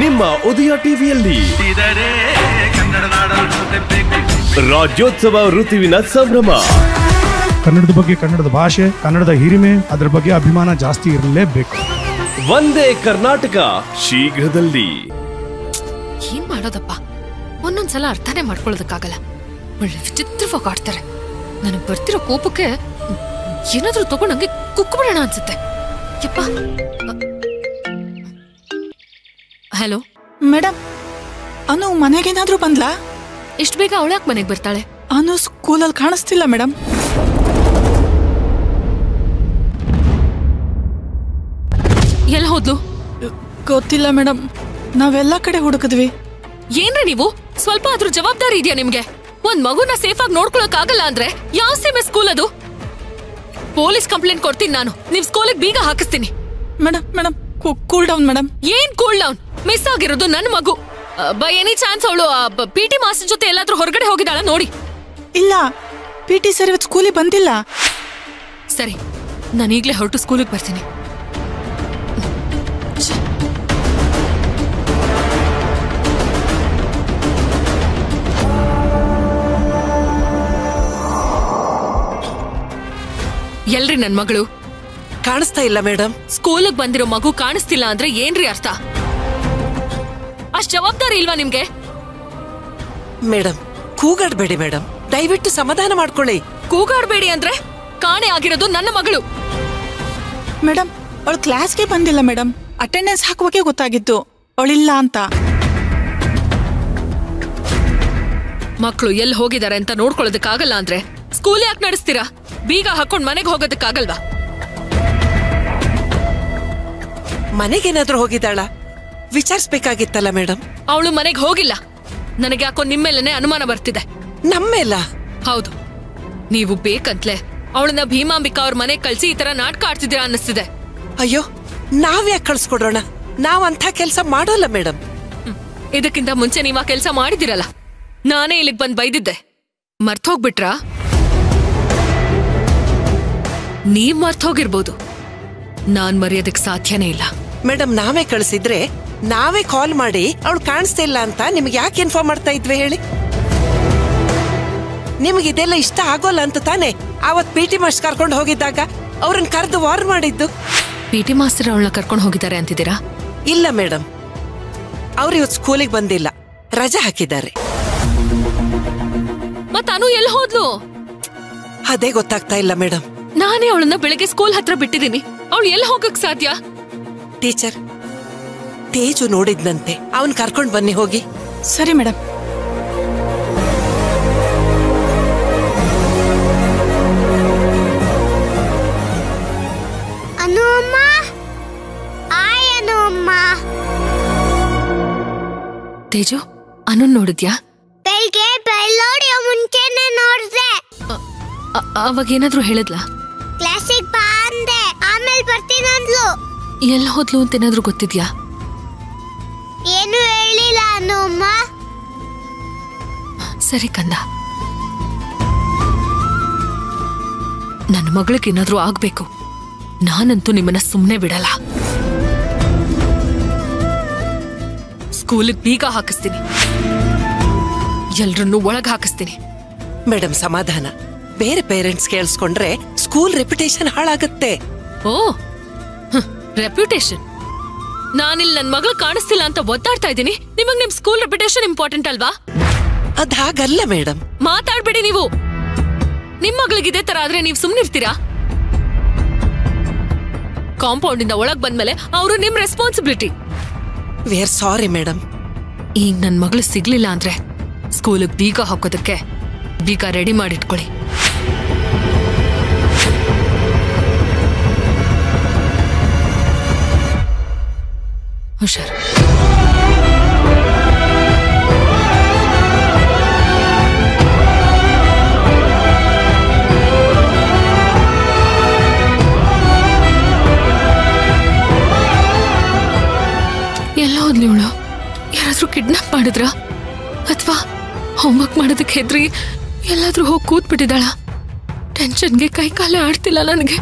ನಿಮ್ಮ ಉದಯ ಟಿವಿಯಲ್ಲಿ ರಾಜ್ಯೋತ್ಸವ ಋತುವಿನ ಸಂಭ್ರಮ. ಕನ್ನಡದ ಬಗ್ಗೆ, ಕನ್ನಡದ ಭಾಷೆ, ಕನ್ನಡದ ಹಿರಿಮೆ, ಅದರ ಬಗ್ಗೆ ಅಭಿಮಾನ ಜಾಸ್ತಿ ಇರಲೇಬೇಕು. ಒಂದೇ ಕರ್ನಾಟಕ ಶೀಘ್ರದಲ್ಲಿ. ಏನ್ ಮಾಡೋದಪ್ಪ, ಒಂದೊಂದ್ಸಲ ಅರ್ಥನೇ ಮಾಡ್ಕೊಳ್ಳೋದಕ್ಕಾಗಲ್ಲ. ಒಳ್ಳೆ ವಿಚಿತ್ರವಾಗಿ ಆಡ್ತಾರೆ. ನನಗೆ ಬರ್ತಿರೋ ಕೋಪಕ್ಕೆ ಏನಾದ್ರೂ ತಗೊಂಡು ಹಂಗೆ ಕುಕ್ಕು ಬಿಡೋಣ ಅನ್ಸುತ್ತೆ. ಯಪ್ಪ. ಹಲೋ ಮೇಡಮ್, ಅನು ಮನೆಗೇನಾದ್ರೂ ಬಂದ್ಲಾ? ಇಷ್ಟು ಬೇಗ ಅವಳ್ಯಾಕೆ ಮನೆಗೆ ಬರ್ತಾಳೆ? ಅನು ಸ್ಕೂಲಲ್ಲಿ ಕಾಣಿಸ್ತಿಲ್ಲ ಮೇಡಮ್. ಎಲ್ಲ ಹೋದ್ಲು? ಗೊತ್ತಿಲ್ಲ ಮೇಡಮ್, ನಾವೆಲ್ಲ ಕಡೆ ಹುಡುಕಿದ್ವಿ. ಏನ್ರಿ ನೀವು, ಸ್ವಲ್ಪ ಆದ್ರೂ ಜವಾಬ್ದಾರಿ ಇದೆಯಾ ನಿಮ್ಗೆ? ಒಂದ್ ಮಗುನ ಸೇಫ್ ಆಗಿ ನೋಡ್ಕೊಳಕ್ ಆಗಲ್ಲ ಅಂದ್ರೆ ಯಾವ ಸೇಮೆ ಸ್ಕೂಲ್ ಅದು? ಪೊಲೀಸ್ ಕಂಪ್ಲೇಂಟ್ ಕೊಡ್ತೀನಿ ನಾನು. ನೀವ್ ಸ್ಕೂಲಿಗೆ ಬೀಗ ಹಾಕಿಸ್ತೀನಿ. Madam madam cool down madam. ಏನ್ ಕೂಲ್ ಡೌನ್? ಮಿಸ್ ಆಗಿರೋದು ನನ್ನ ಮಗು. ಬೈ ಎನಿ ಚಾನ್ಸ್ ಅವಳು PT ಮಾಸ್ಟರ್ ಜೊತೆ ಎಲ್ಲಾದ್ರೂ ಹೊರಗಡೆ ಹೋಗಿದ್ದಾಳ ನೋಡಿ? ಇಲ್ಲ, PT ಸರ್ ಇವತ್ತು ಸ್ಕೂಲಿಗೆ ಬಂದಿಲ್ಲ. ಸರಿ, ನಾನು ಈಗ್ಲೇ ಹೊರಟು ಸ್ಕೂಲಿಗೆ ಬರ್ತೀನಿ. ಎಲ್ರಿ ನನ್ ಮಗಳು? ಕಾಣಿಸ್ತಾ ಇಲ್ಲ ಮೇಡಮ್. ಸ್ಕೂಲಿಗೆ ಬಂದಿರೋ ಮಗು ಕಾಣಿಸ್ತಿಲ್ಲ ಅಂದ್ರೆ ಏನ್ರಿ ಅರ್ಥ? ಅಷ್ಟ್ ಜವಾಬ್ದಾರಿ ಇಲ್ವಾ ನಿಮ್ಗೆ? ಮೇಡಮ್, ಕೂಗಾಡ್ಬೇಡಿ ಮೇಡಮ್, ದಯವಿಟ್ಟು ಸಮಾಧಾನ ಮಾಡ್ಕೊಳ್ಳಿ. ಕೂಗಾಡ್ಬೇಡಿ ಅಂದ್ರೆ ಕಾಣೆ ಆಗಿರೋದು ನನ್ನ ಮಗಳು. ಮೇಡಮ್, ಅವಳು ಕ್ಲಾಸ್ಗೆ ಬಂದಿಲ್ಲ ಮೇಡಮ್. ಅಟೆಂಡೆನ್ಸ್ ಹಾಕುವಾಗೆ ಗೊತ್ತಾಗಿತ್ತು ಅವಳಿಲ್ಲ ಅಂತ. ಮಕ್ಕಳು ಎಲ್ಲಿ ಹೋಗಿದ್ದಾರೆ ಅಂತ ನೋಡ್ಕೊಳ್ಳೋದಕ್ಕಾಗಲ್ಲ ಅಂದ್ರೆ ಸ್ಕೂಲ್ ಯಾಕೆ ನಡೆಸ್ತೀರಾ? ಬೀಗ ಹಾಕೊಂಡ್ ಮನೆಗೆ ಹೋಗೋದಕ್ಕಾಗಲ್ವಾ? ಮನೆಗೇನಾದ್ರೂ ಹೋಗಿದ್ದಾಳ? ವಿಚಾರಿಸ್ಬೇಕಾಗಿತ್ತಲ್ಲ ಮೇಡಮ್. ಅವಳು ಮನೆಗೆ ಹೋಗಿಲ್ಲ. ನನಗೆ ಯಾಕೋ ನಿಮ್ಮೇಲೆ ಅನುಮಾನ ಬರ್ತಿದೆ. ನಮ್ಮೆಲ್ಲ? ಹೌದು, ನೀವು ಬೇಕಂತ್ಲೆ ಅವಳನ್ನ ಭೀಮಾಂಬಿಕಾ ಅವ್ರ ಮನೆಗೆ ಕಳ್ಸಿ ಈ ತರ ನಾಟಕ ಆಡ್ತಿದ್ದೀರಾ ಅನ್ನಿಸ್ತಿದೆ. ಅಯ್ಯೋ, ನಾವ್ಯಾಕೆ ಕಳ್ಸ್ಕೊಡ್ರೋಣ? ನಾವ್ ಅಂತ ಕೆಲ್ಸ ಮಾಡೋಲ್ಲ ಮೇಡಮ್. ಇದಕ್ಕಿಂತ ಮುಂಚೆ ನೀವ್ ಆ ಕೆಲ್ಸ ಮಾಡಿದಿರಲ್ಲ. ನಾನೇ ಇಲ್ಲಿಗೆ ಬಂದ್ ಬೈದಿದ್ದೆ. ಮರ್ತೋಗ್ಬಿಟ್ರಾ? ನೀವ್ ಮರ್ತೋಗಿರ್ಬೋದು, ನಾನ್ ಮರೆಯೋದಕ್ ಸಾಧ್ಯನೇ ಇಲ್ಲ. ಮೇಡಮ್, ನಾವೇ ಕಳ್ಸಿದ್ರೆ ನಾವೇ ಕಾಲ್ ಮಾಡಿ ಅವಳು ಕಾಣಿಸ್ತಾ ಇಲ್ಲ ಅಂತ ನಿಮ್ಗೆ ಯಾಕೆ ಇನ್ಫಾರ್ಮ್ ಮಾಡ್ತಾ ಇದ್ವಿ ಹೇಳಿ? ನಿಮ್ಗೆ ಇದೆಲ್ಲ ಇಷ್ಟ ಆಗೋಲ್ಲ ಅಂತ ತಾನೆ ಅವತ್ PT ಮಾಸ್ಟರ್ ಕರ್ಕೊಂಡು ಹೋಗಿದ್ದಾಗ ಅವ್ರನ್ನ ಕರೆದು ವಾರ್ ಮಾಡಿದ್ದು. PT ಮಾಸ್ಟರ್ ಅವಳನ್ನ ಕರ್ಕೊಂಡು ಹೋಗಿದ್ದಾರೆ ಅಂತಿದ್ದೀರಾ? ಇಲ್ಲ ಮೇಡಮ್, ಅವ್ರು ಇವತ್ತು ಸ್ಕೂಲಿಗೆ ಬಂದಿಲ್ಲ, ರಜಾ ಹಾಕಿದ್ದಾರೆ. ಮತ್ತ ಅನು ಎಲ್ಲಿ ಹೋದ್ಲು? ಅದೇ ಗೊತ್ತಾಗ್ತಾ ಇಲ್ಲ ಮೇಡಮ್. ನಾನೇ ಅವಳನ್ನ ಬೆಳಗ್ಗೆ ಸ್ಕೂಲ್ ಹತ್ರ ಬಿಟ್ಟಿದ್ದೀನಿ. ಅವಳು ಎಲ್ಲಿ ಹೋಗಕ್ ಸಾಧ್ಯ? ಟೀಚರ್, ತೇಜು ನೋಡಿದ್ನಂತೆ, ಅವನ್ ಕರ್ಕೊಂಡ್ ಬನ್ನಿ ಹೋಗಿ. ಸರಿ ಮೇಡಮ್. ಅನು ಅಮ್ಮ, ಆಯ್ ಅನು ಅಮ್ಮ. ತೇಜು, ಅನು ನೋಡಿದ್ಯಾ? ಬೆಳ್ಗೆ ಬೆಳ್ಳೋಡಿಯೋ ಮುಂಚೆನೆ ನೋಡ್ದೆ. ಅವಾಗ ಏನಾದ್ರೂ ಹೇಳಿದ್ಲಾ? ಕ್ಲಾಸಿಗೆ ಬಾ ಅಂದೆ, ಆಮೇಲೆ ಬರ್ತೀನಿ ಅಂದ್ಲು. ಎಲ್ಲ ಹೋದ್ಲು ಅಂತ ಏನಾದ್ರೂ ಗೊತ್ತಿದ್ಯಾ? ಏನು ಹೇಳಿಲ್ಲ ಅನು ಅಮ್ಮ. ಸರಿ ಕಂದ, ನನ್ನ ಮಗಳಿಗೆ ಏನಾದ್ರೂ ಆಗ್ಬೇಕು. ನಾನಂತೂ ನಿಮ್ಮನ್ನ ಸುಮ್ಮನೆ ಬಿಡಲ್ಲ. ಸ್ಕೂಲಿಗೆ ಬೀಗ ಹಾಕಿಸ್ತೀನಿ, ಎಲ್ರನ್ನೂ ಒಳಗ್ ಹಾಕಿಸ್ತೀನಿ. ಮೇಡಮ್, ಸಮಾಧಾನ. ಬೇರೆ ಪೇರೆಂಟ್ಸ್ ಕೇಳಿಸ್ಕೊಂಡ್ರೆ ಸ್ಕೂಲ್ ರೆಪ್ಯುಟೇಷನ್ ಹಾಳಾಗತ್ತೆ. ಓ, ರೆಪ್ಯುಟೇಷನ್? ನಾನಿಲ್ಲಿ ನನ್ ಮಗಳು ಕಾಣಿಸ್ತಿಲ್ಲ ಅಂತ ಒದ್ದಾಡ್ತಾ ಇದ್ದೀನಿ. ನಿಮಗ್ ನಿಮ್ ಸ್ಕೂಲ್ ರೆಪ್ಯುಟೇಷನ್ ಇಂಪಾರ್ಟೆಂಟ್ ಅಲ್ವಾ? ಅದ್ ಹಾಗಲ್ಲ ಮೇಡಮ್. ಮಾತಾಡ್ಬೇಡಿ ನೀವು. ನಿಮ್ ಮಗಳಿಗೆ ಇದೇ ತರ ಆದ್ರೆ ನೀವ್ ಸುಮ್ನಿರ್ತೀರಾ? ಕಾಂಪೌಂಡ್ ಇಂದ ಒಳಗ್ ಬಂದ್ಮೇಲೆ ಅವರು ನಿಮ್ responsibility. We are sorry madam. ಈಗ ನನ್ ಮಗಳು ಸಿಗ್ಲಿಲ್ಲ ಅಂದ್ರೆ ಸ್ಕೂಲಿಗೆ ಬೀಗ ಹಾಕೋದಕ್ಕೆ ಬೀಗ ರೆಡಿ ಮಾಡಿಟ್ಕೊಳ್ಳಿ. ಹುಷಾರ್. ಎಲ್ಲ ಹೋದ್ಲಿ ಇವಳು? ಯಾರಾದ್ರೂ ಕಿಡ್ನಾಪ್ ಮಾಡಿದ್ರ? ಅಥವಾ ಹೋಮ್ವರ್ಕ್ ಮಾಡೋದಕ್ಕೆ ಹೆದ್ರಿ ಎಲ್ಲಾದ್ರೂ ಹೋಗಿ ಕೂತ್ಬಿಟ್ಟಿದ್ದಾಳ? ಟೆನ್ಷನ್ಗೆ ಕೈ ಕಾಲೇ ಆಡ್ತಿಲ್ಲ ನನಗೆ.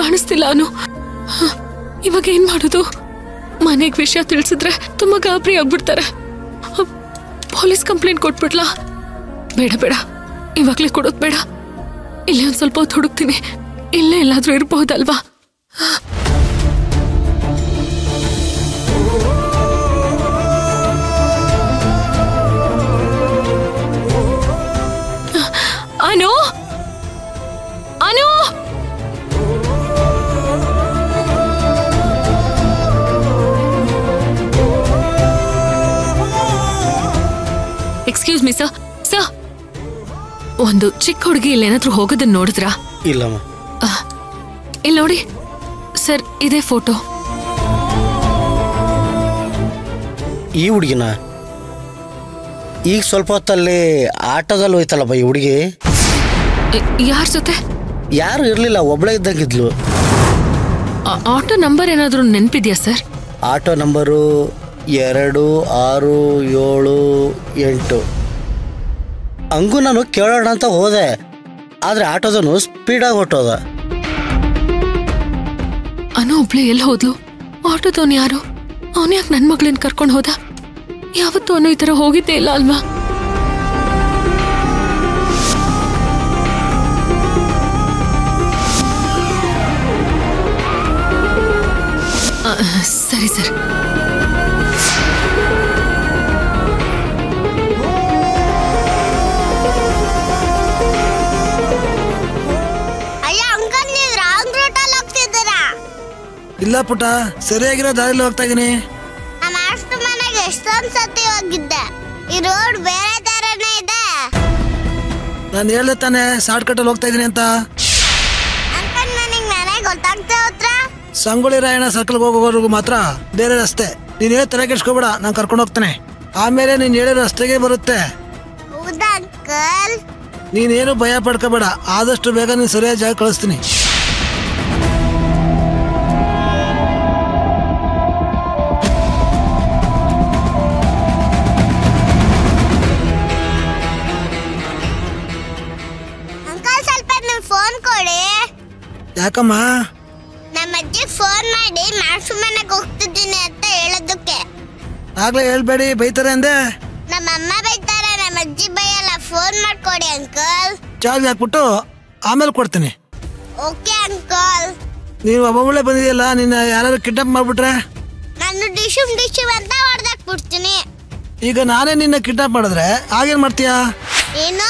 ಕಾಣಿಸ್ತಿಲ್ಲ ಅನು. ಇವಾಗ ಏನ್ ಮಾಡೋದು? ಮನೆಗ್ ವಿಷಯ ತಿಳಿಸಿದ್ರೆ ತುಂಬಾ ಗಾಬರಿ ಆಗ್ಬಿಡ್ತಾರೆ. ಪೊಲೀಸ್ ಕಂಪ್ಲೇಂಟ್ ಕೊಟ್ಬಿಡ್ಲಾ? ಬೇಡ ಬೇಡ, ಇವಾಗ್ಲೇ ಕೊಡೋದ್ ಬೇಡ. ಇಲ್ಲೇ ಒಂದ್ ಸ್ವಲ್ಪ ಹೊತ್ತು ಹುಡುಕ್ತೀನಿ. ಇಲ್ಲೇ ಎಲ್ಲಾದ್ರೂ ಇರಬಹುದಲ್ವಾ? ಅನು, ಅನು, ಎಕ್ಸ್ಕ್ಯೂಸ್ ಮೀ ಸರ್. ಸರ್, ಒಂದು ಚಿಕ್ಕ ಹುಡುಗಿ ಇಲ್ಲೇನಾದ್ರೂ ಹೋಗೋದನ್ನ ನೋಡಿದ್ರಾ? ಇಲ್ಲಮ್ಮ. ಇಲ್ಲಿ ನೋಡಿ ಸರ್, ಇದೇ ಫೋಟೋ. ಈ ಹುಡುಗಿನ ಈಗ ಸ್ವಲ್ಪ ಹೊತ್ತಲ್ಲಿ ಆಟೋದಲ್ಲಿ ಹೋಯ್ತಲ್ಲಪ್ಪ ಈ ಹುಡುಗಿ. ಯಾರ ಜೊತೆ? ಯಾರು ಇರ್ಲಿಲ್ಲ, ಒಬ್ಳೆ ಇದ್ದಂಗಿದ್ಲು. ಆಟೋ ನಂಬರ್ ಏನಾದ್ರೂ ನೆನಪಿದ್ಯಾ ಸರ್? Auto number 2678. ಹಂಗೂ ನಾನು ಕೇಳೋಣ ಅಂತ ಹೋದೆ, ಆದ್ರೆ ಆಟೋದನು ಸ್ಪೀಡಾಗಿ ಹೊಟ್ಟೋದ. ಅನು ಒಬ್ಳೆ ಎಲ್ಲಿ ಹೋದ್ಲು? ಆಟೋದವನು ಯಾರು? ಅವನು ಯಾಕೆ ನನ್ನ ಮಗಳನ್ನ ಕರ್ಕೊಂಡು ಹೋದ? ಯಾವತ್ತೂ ಅನು ಈ ತರ ಹೋಗಿದ್ದೇ ಇಲ್ಲ ಅಲ್ವಾ? ಸರಿ ಸರ್. ಇಲ್ಲ ಪುಟ, ಸರಿಯಾಗಿರೋ ದಾರಿಲಿ ಹೋಗ್ತಾ ಇದೀನಿ. ನಮ್ಮ ಅಷ್ಟು ಮನೆಗೆ ಎಷ್ಟೊಂದು ಸತಿ ಹೋಗಿದ್ದೆ. ಈ ರೋಡ್ ಬೇರೆ ತರನೇ ಇದೆ. ನಾನು ಹೇಳ್ದೆ ತಾನೆ ಶಾರ್ಟ್ ಕಟ್ ಅಲ್ಲಿ ಹೋಗ್ತಾ ಇದೀನಿ ಅಂತ. ಅಂಕಲ್, ನನಗೆ ಮನೆ ಗೊತ್ತಾಗ್ತಾ ಹೋತ್ರ ಸಂಗೊಳ್ಳಿ ರಾಯಣ್ಣ ಸರ್ಕಲ್ ಹೋಗೋವರೆಗೂ ಮಾತ್ರ ಬೇರೆ ರಸ್ತೆ. ನೀನ್ ಹೇಳಿ ತಲೆ ಕೆಡ್ಸ್ಕೊಬೇಡ, ನಾನು ಕರ್ಕೊಂಡು ಹೋಗ್ತೇನೆ. ಆಮೇಲೆ ನೀನ್ ಹೇಳಿರೋ ರಸ್ತೆಗೆ ಬರುತ್ತೆ. ಹೌದಾ ಅಂಕಲ್? ನೀನೇನು ಭಯ ಪಡ್ಕೋಬೇಡ, ಆದಷ್ಟು ಬೇಗ ನೀನ್ ಸರಿಯಾದ ಜಾಗ ಕಳಿಸ್ತೀನಿ. ಯಾಕಮ್ಮ? ನಮ್ಮ ಅಜ್ಜಿಗೆ ಫೋನ್ ಮಾಡಿ ಮಾಸು ಮನೆಗೆ ಹೋಗ್ತಿದ್ದೀನಿ ಅಂತ ಹೇಳೋದಕ್ಕೆ. ಆಗ್ಲೇ ಹೇಳ್ಬೇಡಿ, ಬೈತಾರೆ ಅಂದೆ. ನಮ್ಮ ಅಮ್ಮ ಬೈತಾರೆ, ನಮ್ಮ ಅಜ್ಜಿ ಬೈಯಲ್ಲ. ಫೋನ್ ಮಾಡ್ಕೊಡಿ ಅಂಕಲ್. ಚಾರ್ಜ್ ಹಾಕ್ಬಿಟ್ಟು ಆಮೇಲೆ ಕೊಡ್ತೀನಿ. Okay uncle. ನೀನು ಒಬ್ಬೊಬ್ಬಳೆ ಬಂದಿದೆಯಲ್ಲ, ನಿನ್ನ ಯಾರು ಕಿಡ್ನಾಪ್ ಮಾಡ್ಬಿಟ್ರೆ ನಾನು ಡಿಶುಮ್ ಅಂತ ಹೊಡೆದಾಕ್ಬಿಡ್ತೀನಿ. ಈಗ ನಾನೇ ನಿನ್ನ ಕಿಡ್ನಾಪ್ ಮಾಡಿದ್ರೆ ಆಗೇನ್ ಮಾಡ್ತೀಯಾ? ಏನೋ